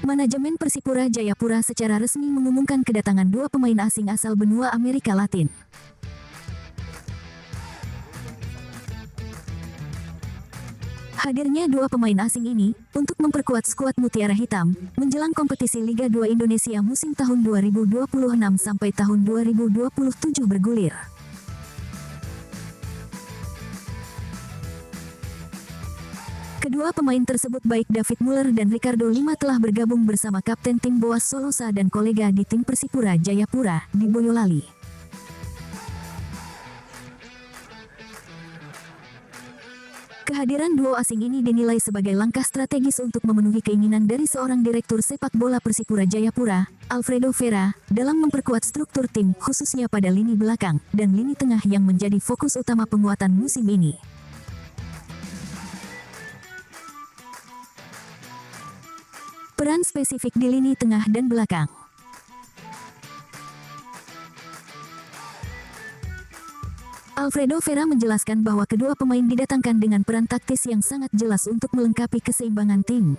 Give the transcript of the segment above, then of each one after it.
Manajemen Persipura Jayapura secara resmi mengumumkan kedatangan dua pemain asing asal benua Amerika Latin. Hadirnya dua pemain asing ini untuk memperkuat skuad Mutiara Hitam menjelang kompetisi Liga 2 Indonesia musim tahun 2026 sampai tahun 2027 bergulir. Kedua pemain tersebut baik David Muller dan Ricardo Lima telah bergabung bersama Kapten tim Boas Solosa dan kolega di tim Persipura Jayapura di Boyolali. Kehadiran duo asing ini dinilai sebagai langkah strategis untuk memenuhi keinginan dari seorang direktur sepak bola Persipura Jayapura, Alfredo Vera, dalam memperkuat struktur tim khususnya pada lini belakang dan lini tengah yang menjadi fokus utama penguatan musim ini. Peran spesifik di lini tengah dan belakang. Alfredo Vera menjelaskan bahwa kedua pemain didatangkan dengan peran taktis yang sangat jelas untuk melengkapi keseimbangan tim.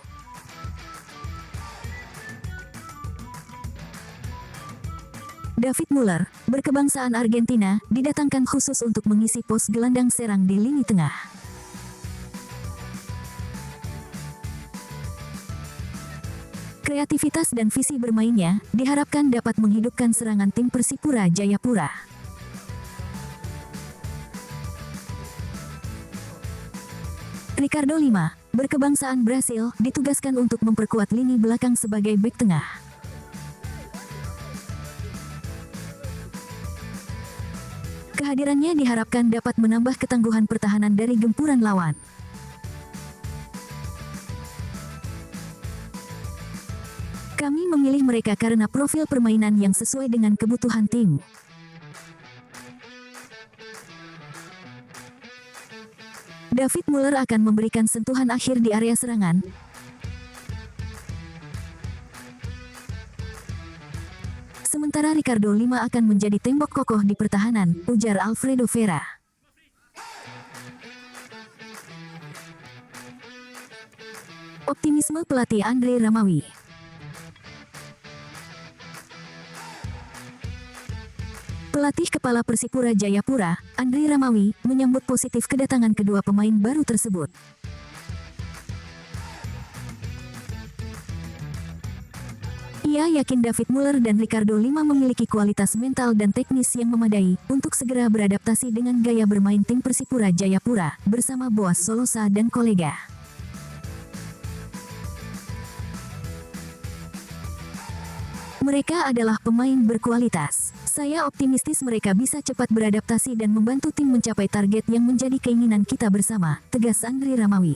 David Muller, berkebangsaan Argentina, didatangkan khusus untuk mengisi pos gelandang serang di lini tengah. Kreativitas dan visi bermainnya diharapkan dapat menghidupkan serangan tim Persipura Jayapura. Ricardo Lima, berkebangsaan Brasil, ditugaskan untuk memperkuat lini belakang sebagai bek tengah. Kehadirannya diharapkan dapat menambah ketangguhan pertahanan dari gempuran lawan. Kami memilih mereka karena profil permainan yang sesuai dengan kebutuhan tim. David Muller akan memberikan sentuhan akhir di area serangan. Sementara Ricardo Lima akan menjadi tembok kokoh di pertahanan, ujar Alfredo Vera. Optimisme pelatih Andre Ramawi. Pelatih kepala Persipura Jayapura, Andre Ramawi, menyambut positif kedatangan kedua pemain baru tersebut. Ia yakin David Muller dan Ricardo Lima memiliki kualitas mental dan teknis yang memadai untuk segera beradaptasi dengan gaya bermain tim Persipura Jayapura bersama Boas Solosa dan kolega. Mereka adalah pemain berkualitas. Saya optimistis mereka bisa cepat beradaptasi dan membantu tim mencapai target yang menjadi keinginan kita bersama, tegas Andre Ramawi.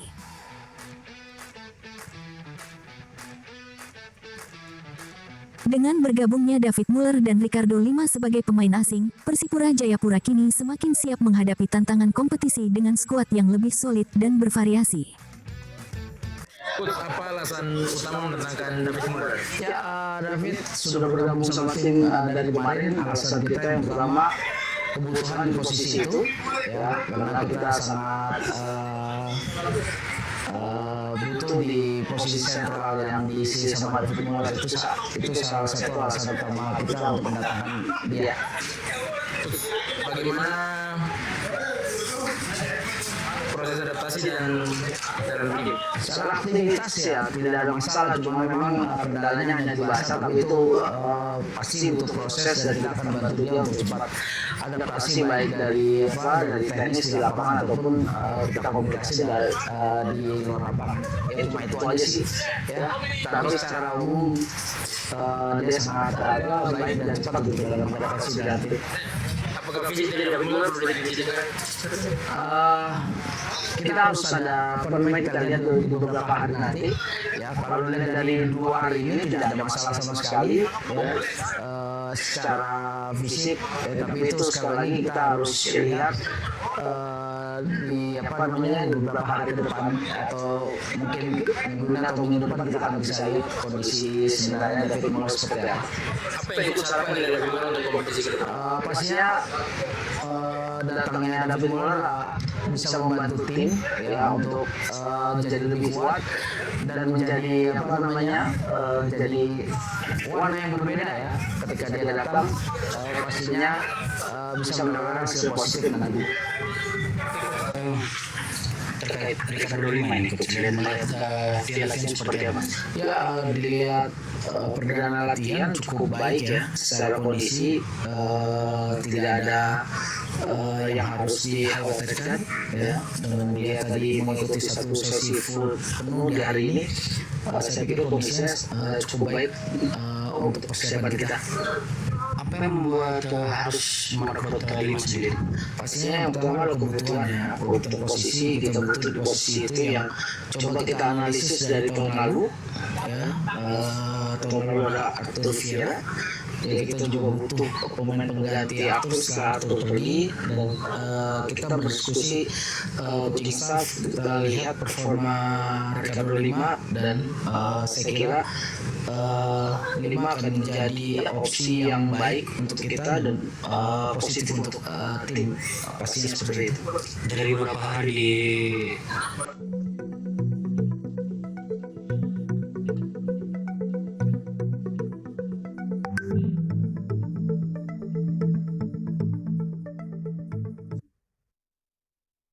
Dengan bergabungnya David Muller dan Ricardo Lima sebagai pemain asing, Persipura Jayapura kini semakin siap menghadapi tantangan kompetisi dengan skuad yang lebih solid dan bervariasi. Coach, apa alasan utama mendatangkan David Muller? Ya, David sudah bergabung sama tim dari kemarin. Alasan kita yang pertama kebutuhan di posisi itu, ya, karena kita sangat butuh di posisi sentral yang diisi sama David Muller. Itu salah satu alasan utama kita untuk mendatangkan dia. Bagaimana proses adaptasi dan dalam tim? Secara aktivitas ya tidak ada masalah, cuma memang kendalanya hanya di bahasa, tapi itu pasti butuh proses dan kita akan bantu dia untuk cepat adaptasi baik dari teknis di lapangan ataupun kita komunikasi di luar lapangan. Ya cuma itu aja sih ya. Tapi secara umum dia sangat baik dan cepat gitu dalam adaptasi dengan tim. Apakah fisik dari David Muller perlu ditingkatkan? Kita harus ada kita lihat di beberapa hari nanti ya. Kalau lihat dari 2 hari ini tidak ada masalah sama sekali ya, secara fisik tapi itu sekali lagi kita harus lihat di beberapa hari ke depan atau mungkin minggu depan kita akan bisa lihat kondisi sebenarnya David Muller seperti apa. Apa yang ikut harapan dari David Muller untuk kompetisi ke depan? Pastinya datangnya David Muller bisa membantu tim ya untuk menjadi lebih kuat dan menjadi apa namanya jadi warna yang berbeda ya ketika dia datang pastinya bisa mendapatkan hasil positif nanti. Terkait Ricardo Lima ini coach, dan melihat dia latihan seperti apa? Ya dilihat perdana latihan cukup baik ya secara kondisi, tidak ada yang harus dikhawatirkan ya. Dengan dia tadi mengikuti satu sesi full penuh di hari ini, saya pikir kondisinya cukup baik untuk persiapan kita. Apa yang membuat harus merekrut Lima sendiri? Pastinya yang pertama adalah kebutuhannya, kebutuhan posisi. Kita butuh di posisi itu yang coba kita analisis dari tahun lalu ya. Tahun lalu ada Arthur Vieira, jadi kita juga butuh pemain pengganti Arthur setelah Arthur pergi, dan kita berdiskusi coaching staff, kita lihat performa Ricardo Lima, dan saya kira Lima akan menjadi opsi yang baik untuk kita dan positif untuk tim, pastinya seperti itu. Dari beberapa hari di